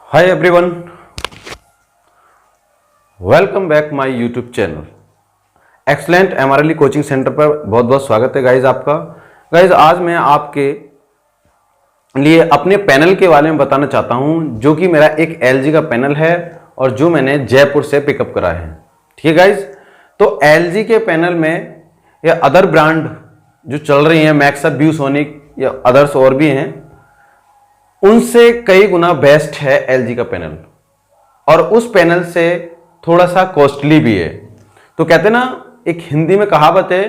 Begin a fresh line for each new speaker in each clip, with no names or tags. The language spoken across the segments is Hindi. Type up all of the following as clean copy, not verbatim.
Hi everyone, welcome back my YouTube channel excellent MRLE coaching centre पर बहुत बहुत स्वागत है गाइज आपका। गाइज आज मैं आपके लिए अपने पैनल के बारे में बताना चाहता हूं, जो कि मेरा एक एलजी का पैनल है और जो मैंने जयपुर से पिकअप करा है। ठीक है गाइज, तो एलजी के पैनल में या अदर ब्रांड जो चल रही हैं, मैक्सा, व्यूसोनिक या अदर्स और भी हैं, उनसे कई गुना बेस्ट है एलजी का पैनल और उस पैनल से थोड़ा सा कॉस्टली भी है। तो कहते हैं ना, एक हिंदी में कहावत है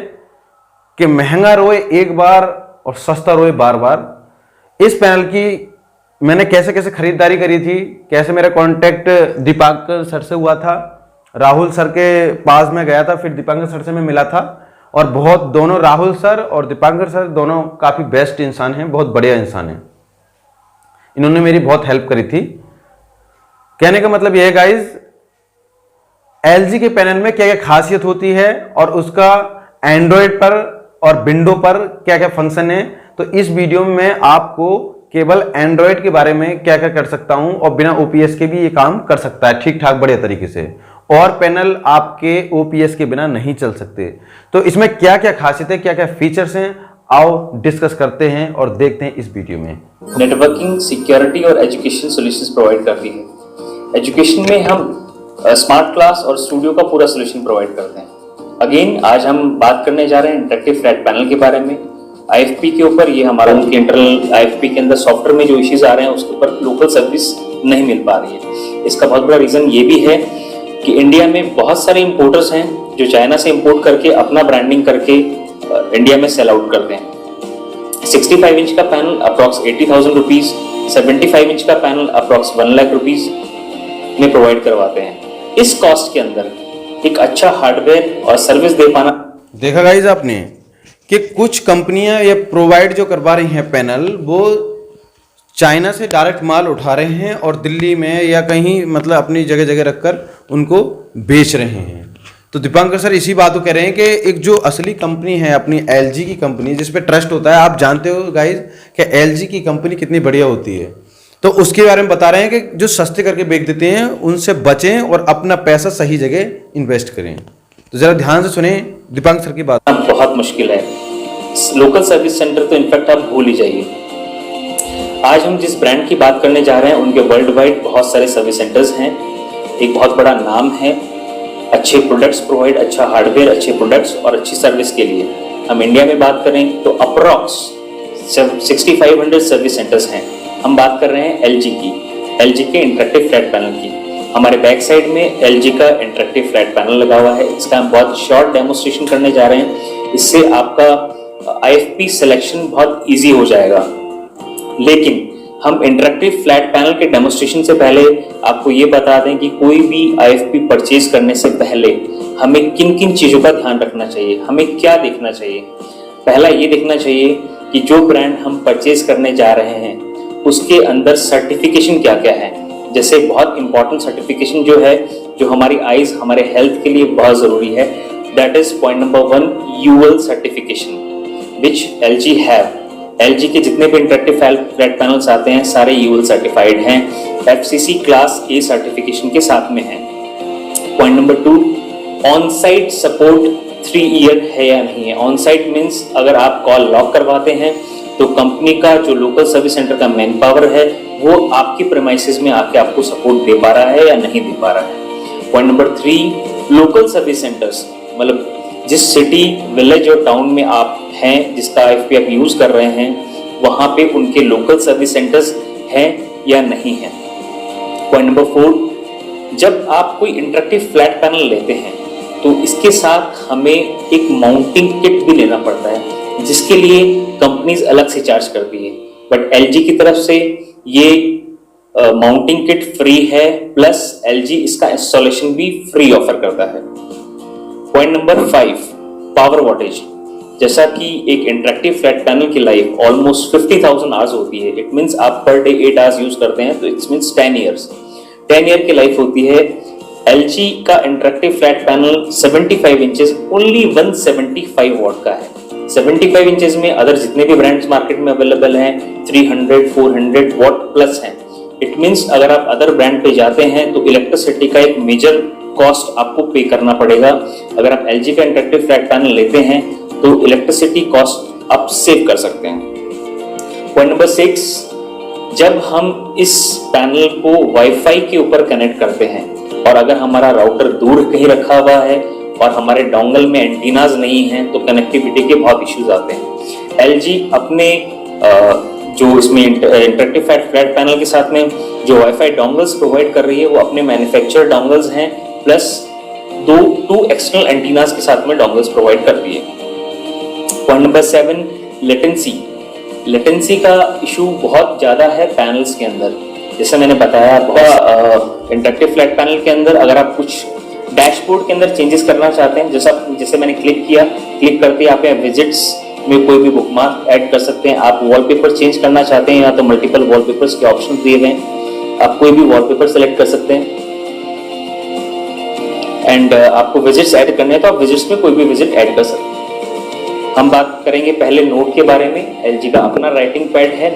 कि महंगा रोए एक बार और सस्ता रोए बार बार। इस पैनल की मैंने कैसे कैसे खरीदारी करी थी, कैसे मेरा कांटेक्ट दीपांकर सर से हुआ था, राहुल सर के पास में गया था, फिर दीपांकर सर से मैं मिला था और बहुत दोनों राहुल सर और दीपांकर सर दोनों काफ़ी बेस्ट इंसान हैं, बहुत बढ़िया इंसान हैं। इन्होंने मेरी बहुत हेल्प करी थी। कहने का मतलब यह है गाइज, एलजी के पैनल में क्या क्या खासियत होती है और उसका एंड्रॉयड पर और विंडो पर क्या क्या फंक्शन है। तो इस वीडियो में मैं आपको केवल एंड्रॉयड के बारे में क्या क्या कर सकता हूं और बिना ओपीएस के भी ये काम कर सकता है ठीक ठाक बढ़िया तरीके से, और पैनल आपके ओपीएस के बिना नहीं चल सकते। तो इसमें क्या क्या खासियत है, क्या क्या फीचर्स हैं, आओ डिस्कस करते हैं और देखते हैं इस वीडियो में।
नेटवर्किंग, सिक्योरिटी और एजुकेशन सॉल्यूशंस प्रोवाइड करती है। एजुकेशन में हम स्मार्ट क्लास और स्टूडियो का पूरा सॉल्यूशन प्रोवाइड करते हैं। अगेन आज हम बात करने जा रहे हैं इंटरेक्टिव फ्लैट पैनल के बारे में, आईएफपी के ऊपर। ये हमारा उनके इंटरनल आईएफपी के अंदर सॉफ्टवेयर में जो इश्यूज आ रहे हैं उसके ऊपर लोकल सर्विस नहीं मिल पा रही है। इसका बहुत बड़ा रीजन ये भी है कि इंडिया में बहुत सारे इंपोर्टर्स हैं जो चाइना से इंपोर्ट करके अपना ब्रांडिंग करके इंडिया में सेल आउट करते हैं। 65 इंच का पैनल अप्रॉक्स 80,000 रुपीज, 75 इंच का पैनल अप्रॉक्स 1 लाख रुपीज में प्रोवाइड करवाते हैं। इस कॉस्ट के अंदर एक अच्छा हार्डवेयर और सर्विस दे पाना।
देखा गाइज आपने कि कुछ कंपनियां ये प्रोवाइड जो करवा रही हैं पैनल, वो चाइना से डायरेक्ट माल उठा रहे हैं और दिल्ली में या कहीं मतलब अपनी जगह जगह रखकर उनको बेच रहे हैं। तो दीपांकर सर इसी बात को कह रहे हैं कि एक जो असली कंपनी है अपनी एलजी की कंपनी, जिस पे ट्रस्ट होता है, आप जानते हो गाइज कि एलजी की कंपनी कितनी बढ़िया होती है, तो उसके बारे में बता रहे हैं कि जो सस्ते करके बेच देते हैं उनसे बचें और अपना पैसा सही जगह इन्वेस्ट करें। तो जरा ध्यान से सुने दीपांकर सर की बात।
बहुत मुश्किल है, लोकल सर्विस सेंटर तो इनफैक्ट आप भूल ही जाइए। आज हम जिस ब्रांड की बात करने जा रहे हैं उनके वर्ल्ड वाइड बहुत सारे सर्विस सेंटर्स हैं, एक बहुत बड़ा नाम है, अच्छे प्रोडक्ट्स प्रोवाइड, अच्छा हार्डवेयर, अच्छे प्रोडक्ट्स और अच्छी सर्विस के लिए। हम इंडिया में बात करें तो अप्रॉक्स 6500 सर्विस सेंटर्स हैं। हम बात कर रहे हैं एलजी की, एलजी के इंटरेक्टिव फ्लैट पैनल की। हमारे बैक साइड में एलजी का इंटरेक्टिव फ्लैट पैनल लगा हुआ है। इसका हम बहुत शॉर्ट डेमोस्ट्रेशन करने जा रहे हैं, इससे आपका आईएफपी सिलेक्शन बहुत ईजी हो जाएगा। लेकिन हम इंटरेक्टिव फ्लैट पैनल के डेमोस्ट्रेशन से पहले आपको ये बता दें कि कोई भी आईएफपी परचेज करने से पहले हमें किन किन चीजों का ध्यान रखना चाहिए, हमें क्या देखना चाहिए। पहला ये देखना चाहिए कि जो ब्रांड हम परचेज करने जा रहे हैं उसके अंदर सर्टिफिकेशन क्या क्या है। जैसे बहुत इंपॉर्टेंट सर्टिफिकेशन जो है, जो हमारी आईज, हमारे हेल्थ के लिए बहुत जरूरी है, that is point number 1, UL certification which LG have. LG के जितने भी इंटरेक्टिव फ्लैट पैनल्स आते हैं सारे यूएल सर्टिफाइड हैं, एफसीसी क्लास ए सर्टिफिकेशन के साथ में है। Point number 2, on site support 3 year है या नहीं है। ऑन साइट मीन्स अगर आप कॉल लॉक करवाते हैं तो कंपनी का जो लोकल सर्विस सेंटर का मैन पावर है वो आपकी प्रेमाइसेस में आके आपको सपोर्ट दे पा रहा है या नहीं दे पा रहा है। Point number 3, local service centres, मतलब जिस सिटी, विलेज और टाउन में आप हैं, जिसका आईएफपी आप यूज कर रहे हैं, वहां पे उनके लोकल सर्विस सेंटर्स हैं या नहीं है। पॉइंट नंबर 4, जब आप कोई इंटरेक्टिव फ्लैट पैनल लेते हैं तो इसके साथ हमें एक माउंटिंग किट भी लेना पड़ता है, जिसके लिए कंपनीज अलग से चार्ज करती है, बट एलजी की तरफ से ये माउंटिंग किट फ्री है, प्लस एलजी इसका इंस्टॉलेशन भी फ्री ऑफर करता है। Point number 5, power wattage. जैसा कि एक इंटरेक्टिव फ्लैट पैनल की लाइफ ऑलमोस्ट 50,000 आवर्स होती है, इट मींस आप पर डे 8 आवर्स यूज करते हैं, तो इट्स मींस 10 ईयर्स, 10 ईयर की लाइफ होती है। एलजी का interactive flat panel 75 inches only 175 what का है। 75 इंचेस में अदर जितने भी ब्रांड्स मार्केट में अवेलेबल हैं 300, 400 वॉट प्लस हैं, इट मीन्स अगर आप अदर ब्रांड पे जाते हैं तो इलेक्ट्रिसिटी का एक मेजर कॉस्ट आपको पे करना पड़ेगा। अगर आप LG का इंटरेक्टिव फ्लैट पैनल लेते हैं तो इलेक्ट्रिसिटी कॉस्ट आप सेव कर सकते हैं। पॉइंट नंबर 6, जब हम इस पैनल को वाईफाई के ऊपर कनेक्ट करते हैं और अगर हमारा राउटर दूर कहीं रखा हुआ है और हमारे डोंगल में एंटीनाज नहीं हैं तो कनेक्टिविटी के बहुत इश्यूज आते हैं। LG अपने जो इसमें इंटरेक्टिव फ्लैट पैनल के साथ में जो वाईफाई डोंगल्स प्रोवाइड कर रही है वो अपने मैन्युफैक्चर डोंगल्स हैं प्लस टू एक्सटर्नल एंटीनाज के साथ में डोंगल्स प्रोवाइड करती है। पॉइंट नंबर 7, लेटेंसी का इशू बहुत ज्यादा है पैनल्स के अंदर। जैसे मैंने बताया इंटरेक्टिव फ्लैट पैनल के अंदर अगर आप कुछ डैशबोर्ड के अंदर चेंजेस करना चाहते हैं, जैसे मैंने क्लिक करते आप यहाँ विजिट्स में कोई भी बुकमार्क ऐड कर सकते हैं। आप वॉलपेपर चेंज करना चाहते हैं या तो मल्टीपल वॉलपेपर्स के ऑप्शन दिए हुए हैं, आप कोई भी वॉलपेपर सेलेक्ट कर सकते हैं। एंड आपको विजिट्स ऐड करने हैं तो आप विजिट्स में कोई भी विजिट ऐड कर सकते हैं। हम बात करेंगे पहले नोट के बारे में। LG का अपना राइटिंग पैड है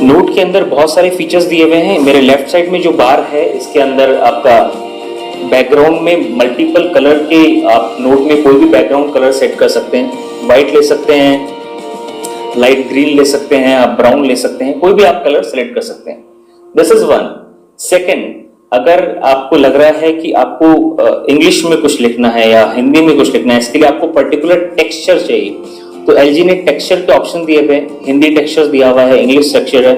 नोट के अंदर बहुत सारे फीचर्स दिए हुए हैं। मेरे लेफ्ट साइड में जो बार है इसके अंदर आपका बैकग्राउंड में मल्टीपल कलर के आप नोट में कोई भी बैकग्राउंड कलर सेट कर सकते हैं। व्हाइट ले सकते हैं, लाइट ग्रीन ले सकते हैं, आप ब्राउन ले सकते हैं, कोई भी आप कलर सेलेक्ट कर सकते हैं। This is one. सेकेंड, अगर आपको लग रहा है कि आपको इंग्लिश में कुछ लिखना है या हिंदी में कुछ लिखना है, इसके लिए आपको पर्टिकुलर टेक्सचर चाहिए तो LG ने टेक्सचर के ऑप्शन दिए हुए। हिंदी टेक्सचर दिया हुआ है, इंग्लिश टेक्सचर है।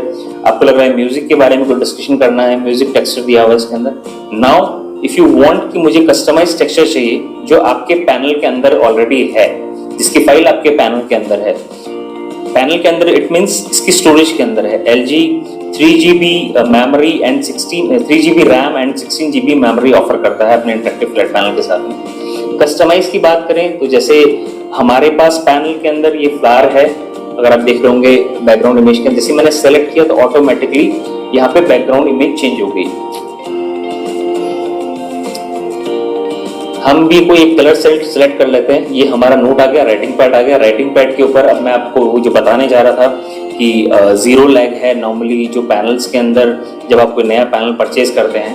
आपको लग रहा है म्यूजिक के बारे में कोई डिस्कशन करना है, म्यूजिक टेक्सचर दिया हुआ है इसके अंदर। नाउ इफ यू वांट कि मुझे कस्टमाइज टेक्सचर चाहिए जो आपके पैनल के अंदर ऑलरेडी है, जिसकी फाइल आपके पैनल के अंदर है, पैनल के अंदर इट मींस इसकी स्टोरेज के अंदर है। LG 3GB memory and 3GB RAM and 16GB memory offer करता है अपने इंटरेक्टिव फ्लैट पैनल के साथ में। कस्टमाइज की बात करें तो जैसे हमारे पास पैनल के अंदर ये फ्लावर है, अगर आप देख रहे होंगे बैकग्राउंड इमेज के, जैसे मैंने सेलेक्ट किया तो ऑटोमेटिकली यहाँ पे बैकग्राउंड इमेज चेंज हो गई। हम भी कोई एक कलर सेलेक्ट कर लेते हैं। ये हमारा नोट आ गया, राइटिंग पैड आ गया। राइटिंग पैड के ऊपर अब मैं आपको वो जो बताने जा रहा था कि जीरो लैग है। नॉर्मली जो पैनल्स के अंदर जब आप कोई नया पैनल परचेज करते हैं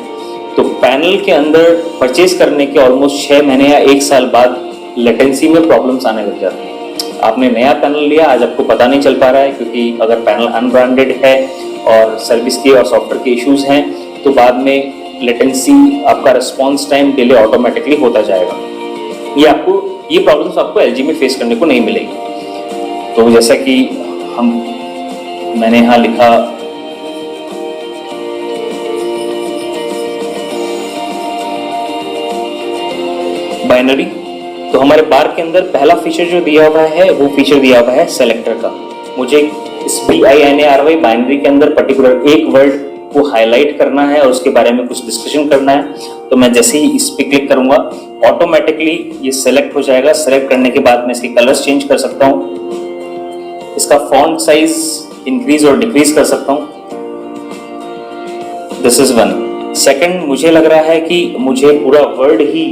तो पैनल के अंदर परचेज करने के ऑलमोस्ट 6 महीने या 1 साल बाद लेटेंसी में प्रॉब्लम्स आने लग जाती हैं। आपने नया पैनल लिया, आज आपको पता नहीं चल पा रहा है क्योंकि अगर पैनल अनब्रांडेड है और सर्विस के और सॉफ्टवेयर के इश्यूज हैं तो बाद में लेटेंसी, आपका रिस्पॉन्स टाइम डिले ऑटोमेटिकली होता जाएगा। ये प्रॉब्लम्स आपको LG में फेस करने को नहीं मिलेगी। तो जैसा कि मैंने यहाँ लिखा बाइनरी, तो हमारे बार के अंदर पहला फीचर जो दिया हुआ है वो फीचर दिया हुआ है सेलेक्टर का। मुझे इस BINARY बाइनरी के अंदर पर्टिकुलर एक वर्ड को हाईलाइट करना है और उसके बारे में कुछ डिस्कशन करना है, तो मैं जैसे ही इस पे क्लिक करूंगा ऑटोमेटिकली ये सेलेक्ट हो जाएगा। सेलेक्ट करने के बाद मैं इसके कलर्स चेंज कर सकता हूं, इसका फॉन्ट साइज इंक्रीज और डिक्रीज कर सकता हूं। This is one. सेकंड, मुझे लग रहा है कि मुझे पूरा वर्ड ही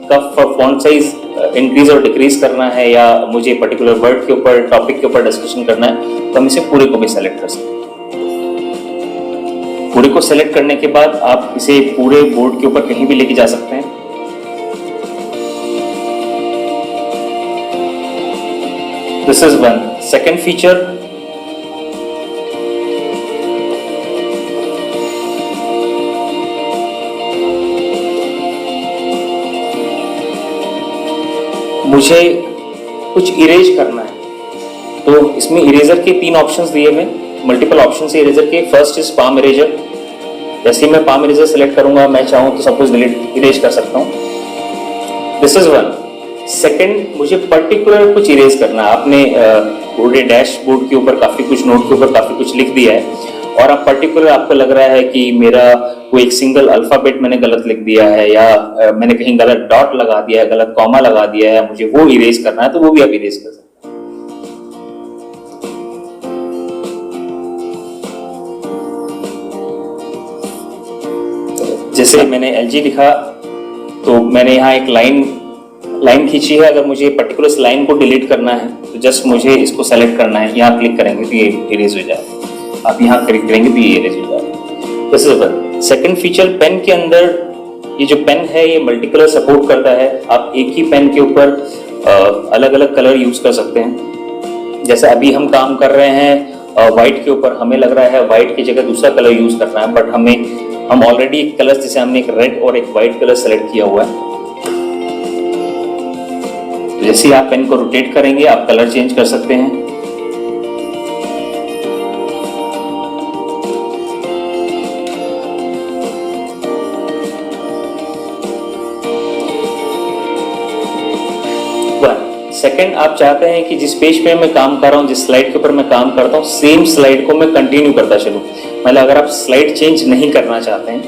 का फॉन्ट साइज इंक्रीज और डिक्रीज करना है या मुझे पर्टिकुलर वर्ड के ऊपर, टॉपिक के ऊपर डिस्कशन करना है तो हम इसे पूरे को भी सेलेक्ट कर सकते हैं। पूरे को सेलेक्ट करने के बाद आप इसे पूरे बोर्ड के ऊपर कहीं भी लेके जा सकते हैं। This is one. Second feature, मुझे कुछ इरेज करना है तो इसमें इरेजर के 3 ऑप्शंस दिए हुए, मल्टीपल ऑप्शंस है इरेजर के। First is palm eraser. जैसे ही मैं पाम इरेजर सेलेक्ट करूंगा, मैं चाहूं तो सब कुछ डिलीट इरेज कर सकता हूं। This is one. सेकंड, मुझे पर्टिकुलर कुछ इरेज करना है। आपने पूरे डैशबोर्ड के ऊपर काफी कुछ, नोट के ऊपर काफी कुछ लिख दिया है और आप पर्टिकुलर, आपको लग रहा है कि मेरा कोई एक सिंगल अल्फाबेट मैंने गलत लिख दिया है या मैंने कहीं गलत डॉट लगा दिया है, गलत कॉमा लगा दिया है, मुझे वो इरेज करना है तो वो भी आप इरेज कर सकते हैं। जैसे मैंने LG लिखा तो मैंने यहाँ एक लाइन खींची है। अगर मुझे पर्टिकुलर लाइन को डिलीट करना है तो जस्ट मुझे इसको सेलेक्ट करना है, यहाँ क्लिक करेंगे तो ये इरेज हो जाए। आप यहाँ क्लिक करेंगे तो ये इरेज हो जाएगा। This is one. Second feature, pen के अंदर ये जो पेन है ये मल्टी कलर सपोर्ट करता है। आप एक ही पेन के ऊपर अलग अलग कलर यूज कर सकते हैं। जैसे अभी हम काम कर रहे हैं व्हाइट के ऊपर, हमें लग रहा है व्हाइट की जगह दूसरा कलर यूज करना है, बट हम ऑलरेडी एक कलर, जैसे हमने एक रेड और एक व्हाइट कलर सेलेक्ट किया हुआ है। जैसे ही आप पेन को रोटेट करेंगे आप कलर चेंज कर सकते हैं। सेकंड, आप चाहते हैं कि जिस पेज पे मैं काम कर रहा हूँ, जिस स्लाइड के ऊपर मैं काम करता हूँ, सेम स्लाइड को मैं कंटिन्यू करता चलूं। मतलब अगर आप स्लाइड चेंज नहीं करना चाहते हैं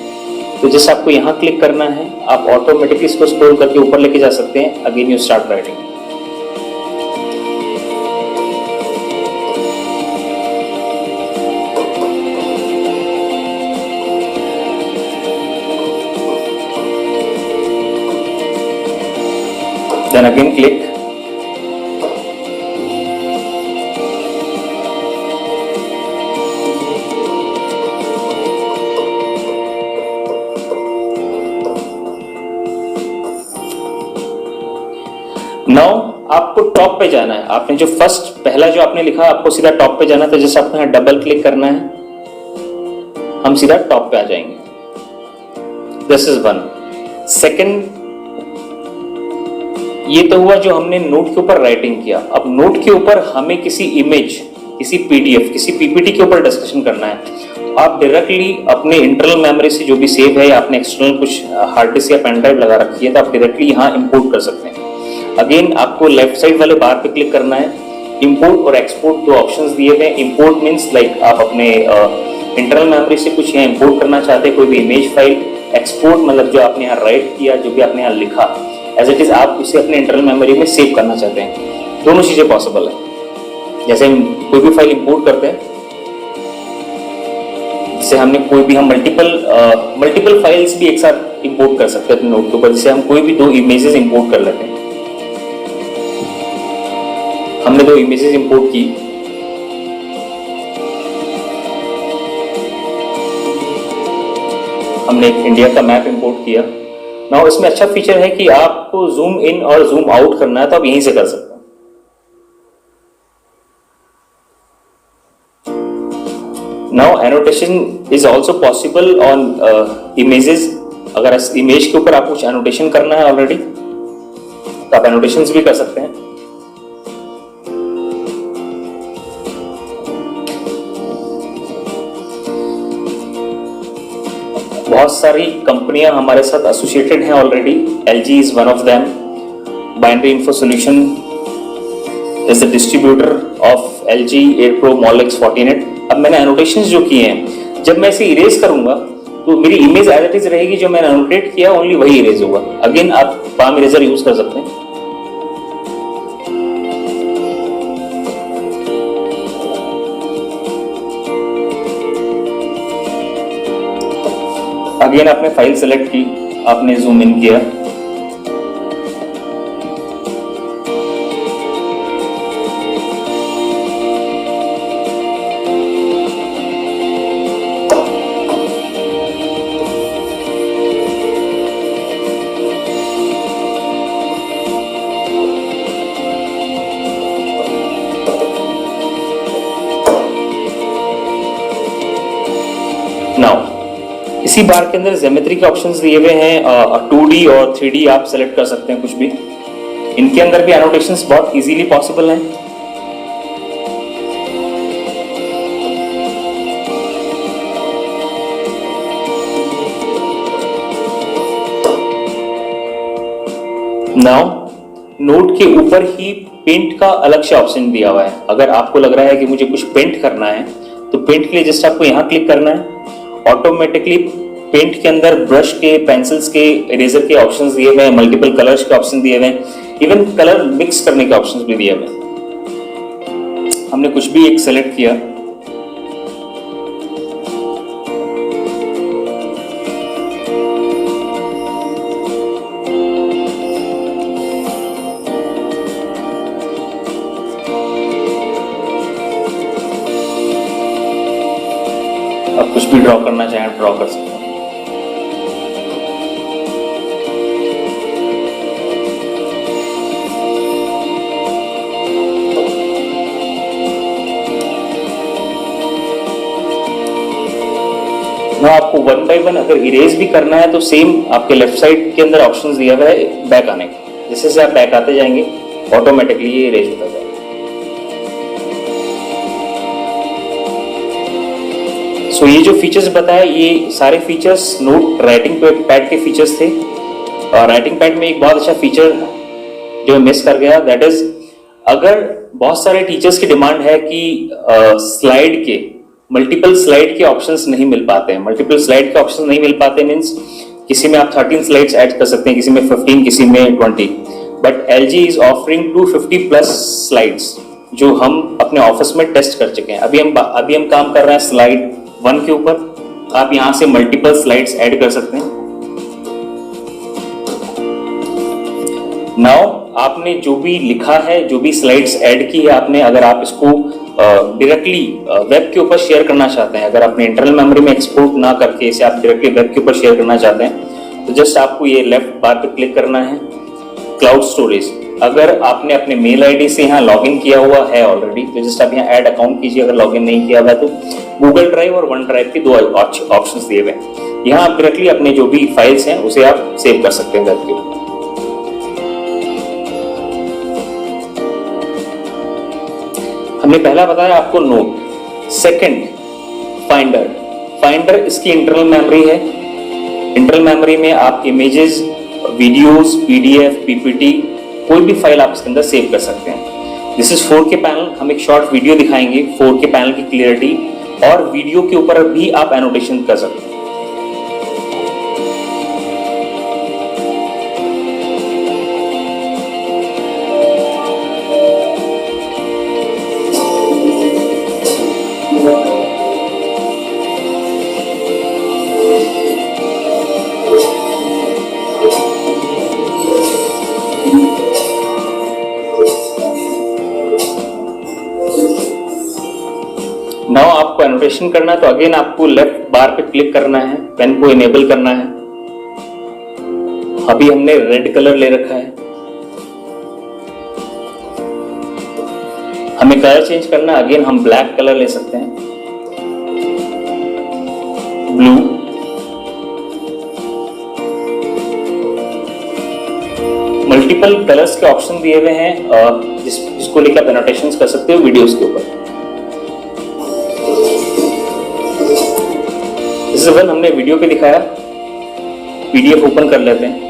तो जैसे आपको यहाँ क्लिक करना है, आप ऑटोमेटिकली इसको स्क्रॉल करके ऊपर लेके जा सकते हैं। Again you start writing. Then again click. Now आपको टॉप पे जाना है। आपने जो फर्स्ट पहला जो आपने लिखा, आपको सीधा टॉप पे जाना था। जैसे आपको यहाँ डबल क्लिक करना है, हम सीधा टॉप पे आ जाएंगे। This is one. सेकंड, ये तो हुआ जो हमने नोट के ऊपर राइटिंग किया। अब नोट के ऊपर हमें किसी इमेज, किसी पीडीएफ, किसी पीपीटी के ऊपर डिस्कशन करना है। आप डायरेक्टली अपने इंटरनल मेमोरी से जो भी सेव है, या आपने एक्सटर्नल कुछ हार्ड डिस्क या पेन ड्राइव लगा रखी है, तो आप डायरेक्टली यहाँ इंपोर्ट कर सकते हैं। अगेन आपको लेफ्ट साइड वाले बार पे क्लिक करना है। इंपोर्ट और एक्सपोर्ट दो ऑप्शंस दिए हुए हैं। इंपोर्ट मींस लाइक आप अपने इंटरनल मेमोरी से कुछ यहाँ इंपोर्ट करना चाहते हैं, कोई भी इमेज फाइल। एक्सपोर्ट मतलब जो आपने यहाँ राइट किया, जो भी आपने यहाँ लिखा एज इट इज, आप उसे अपने इंटरनल मेमोरी में सेव करना चाहते हैं। दोनों चीजें पॉसिबल है। जैसे हम कोई भी फाइल इंपोर्ट करते हैं, जैसे हमने कोई भी, हम मल्टीपल फाइल्स भी एक साथ इंपोर्ट कर सकते हैं अपने नोट के ऊपर। जैसे हम कोई भी दो इमेजेस इंपोर्ट कर लेते हैं। हमने दो इमेजेस इंपोर्ट की, हमने एक इंडिया का मैप इंपोर्ट किया। नाउ इसमें अच्छा फीचर है कि आपको जूम इन और जूम आउट करना है तो आप यहीं से कर सकते हैं। Now annotation is also possible on images. अगर इमेज के ऊपर आपको कुछ एनोटेशन करना है ऑलरेडी, तो आप एनोटेशंस भी कर सकते हैं। बहुत सारी कंपनियां हमारे साथ एसोसिएटेड हैं already. LG is one of them. Binary info solution is the distributor of LG एयरप्रो मॉलेक्स 14 अब मैंने एनोटेशंस जो किए हैं, जब मैं इसे इरेज करूंगा तो मेरी इमेज एज इट इज रहेगी। जो मैंने एनोटेट किया ओनली वही इरेज होगा। अगेन आप पाम इरेजर यूज कर सकते हैं। अगेन आपने फाइल सेलेक्ट की, आपने जूम इन किया, इसी बार के अंदर ज्योमेट्री के ऑप्शंस दिए हुए हैं। 2D और 3D आप सेलेक्ट कर सकते हैं कुछ भी। इनके अंदर भी एनोटेशंस बहुत इजीली पॉसिबल हैं। नाउ नोट के ऊपर ही पेंट का अलग से ऑप्शन दिया हुआ है। अगर आपको लग रहा है कि मुझे कुछ पेंट करना है तो पेंट के लिए जस्ट आपको यहाँ क्लिक करना है। ऑटोमेटिकली पेंट के अंदर ब्रश के, पेंसिल्स के, इरेजर के ऑप्शंस दिए हुए हैं, मल्टीपल कलर्स के ऑप्शन दिए हुए हैं, इवन कलर मिक्स करने के ऑप्शंस भी दिए हुए हैं। हमने कुछ भी एक सेलेक्ट किया, कुछ भी ड्रॉ करना चाहें ड्रॉ कर सकते हैं। ना आपको वन बाय वन अगर इरेज भी करना है तो सेम आपके लेफ्ट साइड के अंदर ऑप्शंस दिया हुआ है बैक आने का। जैसे जैसे आप बैक आते जाएंगे ऑटोमेटिकली ये इरेज होता जाएगा। सो ये जो फीचर्स बताया ये सारे फीचर्स नोट राइटिंग पैड के फीचर्स थे। और राइटिंग पैड में एक बहुत अच्छा फीचर जो मिस कर गया, दैट इज अगर बहुत सारे टीचर्स की डिमांड है कि स्लाइड के मल्टीपल स्लाइड के ऑप्शंस नहीं मिल पाते हैं। मल्टीपल स्लाइड के ऑप्शंस नहीं मिल पाते मींस किसी में आप 13 स्लाइड्स ऐड कर सकते हैं, किसी में 15, किसी में 20, but LG is offering 250 plus slides जो हम अपने ऑफिस में टेस्ट कर चुके हैं। अभी हम काम कर रहे हैं स्लाइड 1 के ऊपर। आप यहां से मल्टीपल स्लाइड्स ऐड कर सकते हैं। नाउ आपने जो भी लिखा है, जो भी स्लाइड्स ऐड की है आपने, अगर आप इसको डायरेक्टली वेब के ऊपर शेयर करना चाहते हैं, अगर अपने इंटरनल मेमोरी में एक्सपोर्ट ना करके इसे आप डायरेक्टली वेब के ऊपर शेयर करना चाहते हैं तो जस्ट आपको ये लेफ्ट बार पे क्लिक करना है, क्लाउड स्टोरेज। अगर आपने अपने मेल आईडी से यहाँ लॉगिन किया हुआ है ऑलरेडी तो जस्ट आप यहाँ ऐड अकाउंट कीजिए। अगर लॉगिन नहीं किया हुआ है तो गूगल ड्राइव और वन ड्राइव के 2 ऑप्शंस दिए हुए हैं। यहाँ आप डायरेक्टली अपने जो भी फाइल्स हैं उसे आप सेव कर सकते हैं वेब के ऊपर। हमने पहला बताया आपको नोट। Second finder. फाइंडर इसकी इंटरनल मेमोरी है। इंटरनल मेमोरी में आप इमेजेस, वीडियोस, PDF, PPT कोई भी फाइल आप इसके अंदर सेव कर सकते हैं। This is 4K panel. हम एक शॉर्ट वीडियो दिखाएंगे 4K पैनल की क्लियरिटी, और वीडियो के ऊपर भी आप एनोटेशन कर सकते हैं। नाउ आपको एनोटेशन करना है तो अगेन आपको लेफ्ट बार पे क्लिक करना है, पेन को इनेबल करना है। अभी हमने रेड कलर ले रखा है, हमें कलर चेंज करना है, अगेन हम ब्लैक कलर ले सकते हैं, ब्लू, मल्टीपल कलर्स के ऑप्शन दिए हुए हैं जिसको लेकर आप एनोटेशंस कर सकते हो वीडियोस के ऊपर। इस वन हमने वीडियो पे दिखाया। PDF ओपन कर लेते हैं।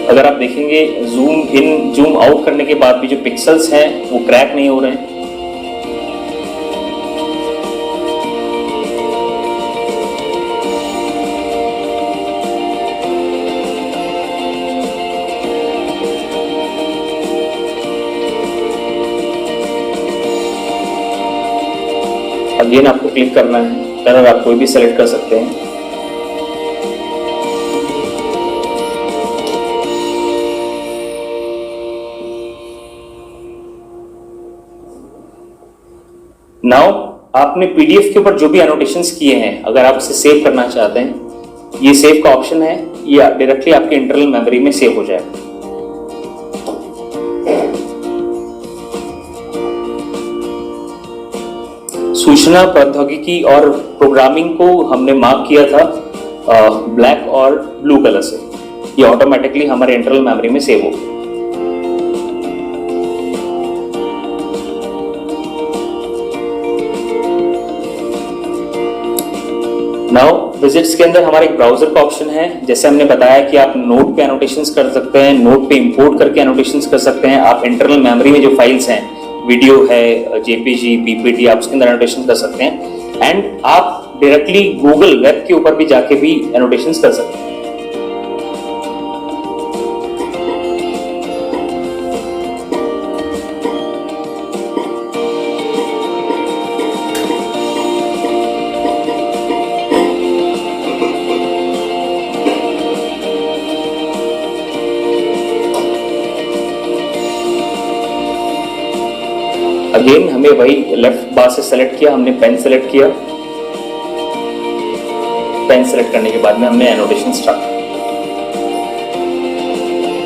अगर आप देखेंगे जूम इन जूम आउट करने के बाद भी जो पिक्सेल्स हैं वो क्रैक नहीं हो रहे हैं। अगेन आपको क्लिक करना है, कलर आप कोई भी सेलेक्ट कर सकते हैं। नाउ आपने PDF के ऊपर जो भी एनोटेशंस किए हैं, अगर आप इसे सेव करना चाहते हैं, ये सेव का ऑप्शन है, ये डायरेक्टली आपके इंटरनल मेमोरी में सेव हो जाएगा। सूचना प्रौद्योगिकी और प्रोग्रामिंग को हमने मार्क किया था ब्लैक और ब्लू कलर से, ये ऑटोमेटिकली हमारे इंटरनल मेमोरी में सेव हो। नाउ विजिट्स के अंदर हमारे एक ब्राउजर का ऑप्शन है। जैसे हमने बताया कि आप नोट पे एनोटेशंस कर सकते हैं, नोट पे इंपोर्ट करके एनोटेशंस कर सकते हैं। आप इंटरनल मेमोरी में जो फाइल्स हैं, वीडियो है, JPG, PPT, आप उसके अंदर एनोटेशन कर सकते हैं। एंड आप डायरेक्टली गूगल वेब के ऊपर भी जाके भी एनोटेशंस कर सकते हैं। अगेन हमें वही लेफ्ट बार से सेलेक्ट किया, हमने पेन सेलेक्ट किया, पेन सेलेक्ट करने के बाद में हमने एनोटेशन स्टार्ट।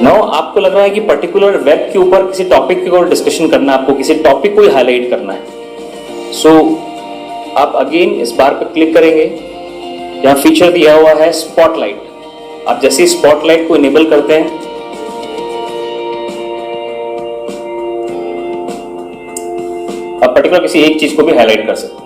नाउ आपको लग रहा है कि पर्टिकुलर वेब के ऊपर किसी टॉपिक के ऊपर डिस्कशन करना है, आपको किसी टॉपिक को ही हाईलाइट करना है। सो आप अगेन इस बार पर क्लिक करेंगे, यहाँ फीचर दिया हुआ है स्पॉटलाइट। आप जैसे ही स्पॉटलाइट को इनेबल करते हैं, आप पर्टिकुलर किसी एक चीज को भी हाईलाइट कर सकते हैं।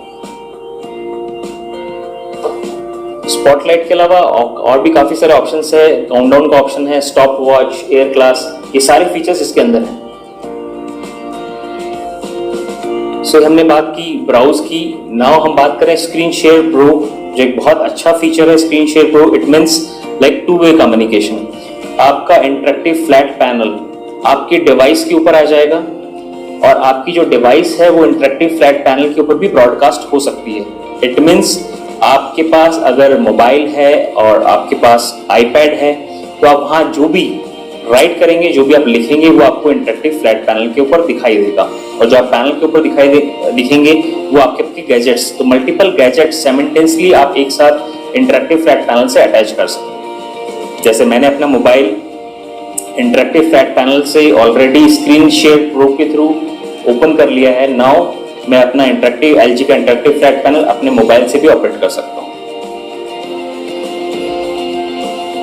स्पॉटलाइट के अलावा और भी काफी सारे ऑप्शंस है, काउंटडाउन का ऑप्शन है, स्टॉप वॉच, एयर क्लास, ये सारे फीचर्स इसके अंदर हैं। सो हमने बात की ब्राउज की। नाउ हम बात करें स्क्रीन शेयर प्रो, जो एक बहुत अच्छा फीचर है screen share pro. It means like two way communication. आपका इंटरेक्टिव फ्लैट पैनल आपके डिवाइस के ऊपर आ जाएगा और आपकी जो डिवाइस है वो इंटरेक्टिव फ्लैट पैनल के ऊपर भी ब्रॉडकास्ट हो सकती है। इट मींस आपके पास अगर मोबाइल है और आपके पास आईपैड है तो आप वहां जो भी राइट करेंगे, जो भी आप लिखेंगे, वो आपको इंटरेक्टिव फ्लैट पैनल के ऊपर दिखाई देगा। और जो आप पैनल के ऊपर दिखेंगे वो आपके गैजेट्स, तो मल्टीपल गैजेट्स साइमल्टेनियसली आप एक साथ इंटरेक्टिव फ्लैट पैनल से अटैच कर सकते हैं। जैसे मैंने अपना मोबाइल इंटरेक्टिव फ्लैट पैनल से ऑलरेडी स्क्रीन शेयर प्रो के थ्रू ओपन कर लिया है। नाउ मैं अपना LG का इंटरेक्टिव फ्लैट पैनल अपने मोबाइल से भी ऑपरेट कर सकता हूँ।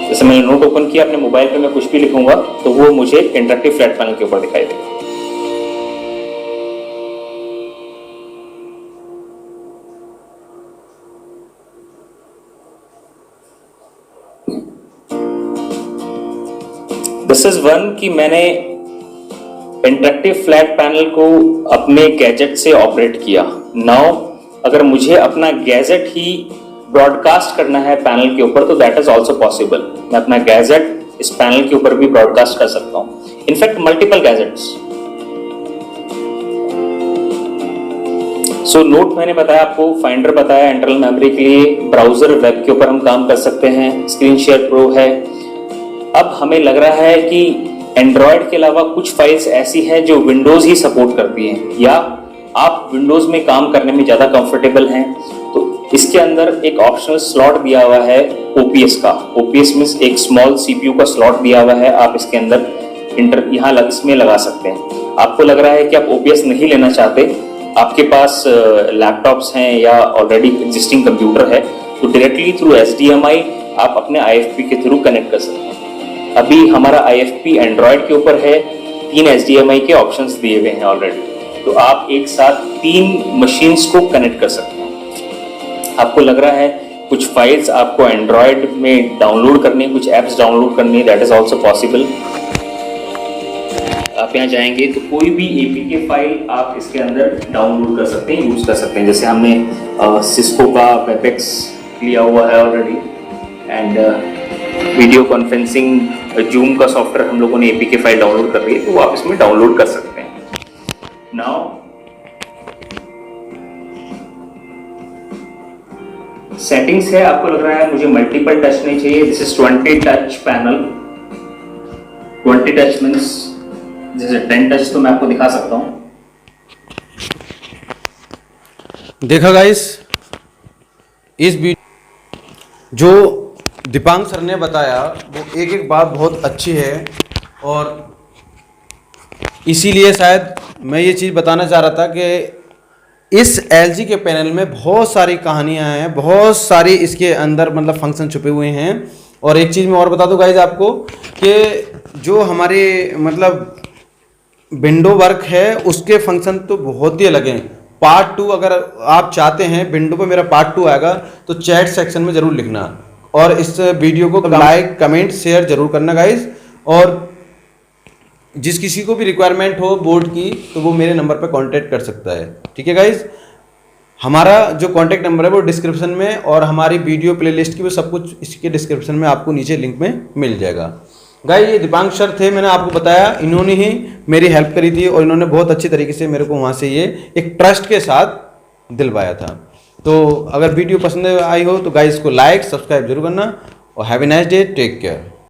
जैसे मैंने नोट ओपन किया अपने मोबाइल पे, मैं कुछ भी लिखूंगा तो वो मुझे इंटरेक्टिव फ्लैट पैनल के ऊपर दिखाई देगा। दिस इज वन कि मैंने इंटरेक्टिव फ्लैट पैनल को अपने गैजेट से ऑपरेट किया। नाउ अगर मुझे अपना गैजेट ही ब्रॉडकास्ट करना है पैनल के ऊपर तो दैट इज आल्सो पॉसिबल। मैं अपना गैजेट इस पैनल के ऊपर भी ब्रॉडकास्ट कर सकता हूं, in fact multiple gadgets. So note मैंने बताया आपको, फाइंडर बताया इंटरनल मेमोरी के लिए, ब्राउजर वेब के ऊपर हम काम कर सकते हैं, स्क्रीन शेयर प्रो है। अब हमें लग रहा है कि एंड्रॉयड के अलावा कुछ फाइल्स ऐसी हैं जो विंडोज ही सपोर्ट करती हैं, या आप विंडोज में काम करने में ज्यादा कंफर्टेबल हैं, तो इसके अंदर एक ऑप्शनल स्लॉट दिया हुआ है OPS का। OPS मींस एक स्मॉल CPU का स्लॉट दिया हुआ है, आप इसके अंदर यहाँ इसमें लगा सकते हैं। आपको लग रहा है कि आप OPS नहीं लेना चाहते, आपके पास लैपटॉप्स हैं या ऑलरेडी एग्जिस्टिंग कंप्यूटर है, तो डायरेक्टली थ्रू HDMI आप अपने IFP के थ्रू कनेक्ट कर सकते हैं। अभी हमारा IFP एंड्रॉयड के ऊपर है, 3 HDMI के ऑप्शंस दिए हुए हैं ऑलरेडी, तो आप एक साथ 3 मशीन्स को कनेक्ट कर सकते हैं। आपको लग रहा है कुछ फाइल्स आपको एंड्रॉयड में डाउनलोड करनी, कुछ एप्स डाउनलोड करनी, दैट इज आल्सो पॉसिबल। आप यहाँ जाएंगे तो कोई भी APK फाइल आप इसके अंदर डाउनलोड कर सकते हैं, यूज कर सकते हैं। जैसे हमने सिस्को का वेबएक्स लिया हुआ है already, and video conferencing zoom का सॉफ्टवेयर हम लोगों ने APK फाइल डाउनलोड कर ली है, तो वो आप इसमें डाउनलोड कर सकते हैं। नाउ सेटिंग्स है, आपको लग रहा है मुझे मल्टीपल टच नहीं चाहिए, this is 20 touch panel. 20 touch means जैसे 10 टच तो मैं आपको दिखा सकता हूं।
देखा गाइस, इस वीडियो जो दीपांक सर ने बताया वो एक एक बात बहुत अच्छी है, और इसीलिए शायद मैं ये चीज़ बताना चाह रहा था कि इस LG के पैनल में बहुत सारी कहानियां हैं, बहुत सारी इसके अंदर मतलब फंक्शन छुपे हुए हैं। और एक चीज़ मैं और बता दूं गाइज आपको कि जो हमारे मतलब विंडो वर्क है उसके फंक्शन तो बहुत ही अलग हैं। पार्ट 2 अगर आप चाहते हैं, विंडो पे मेरा पार्ट 2 आएगा तो चैट सेक्शन में ज़रूर लिखना, और इस वीडियो को लाइक कमेंट शेयर जरूर करना गाइज। और जिस किसी को भी रिक्वायरमेंट हो बोर्ड की तो वो मेरे नंबर पर कांटेक्ट कर सकता है, ठीक है गाइज। हमारा जो कांटेक्ट नंबर है वो डिस्क्रिप्शन में, और हमारी वीडियो प्लेलिस्ट की वो सब कुछ इसके डिस्क्रिप्शन में आपको नीचे लिंक में मिल जाएगा। गाइज ये दीपांक सर थे, मैंने आपको बताया, इन्होंने ही मेरी हेल्प करी थी और इन्होंने बहुत अच्छी तरीके से मेरे को वहाँ से ये एक ट्रस्ट के साथ दिलवाया था। तो अगर वीडियो पसंद आई हो तो गाइज को लाइक सब्सक्राइब जरूर करना, और have a nice day, take care.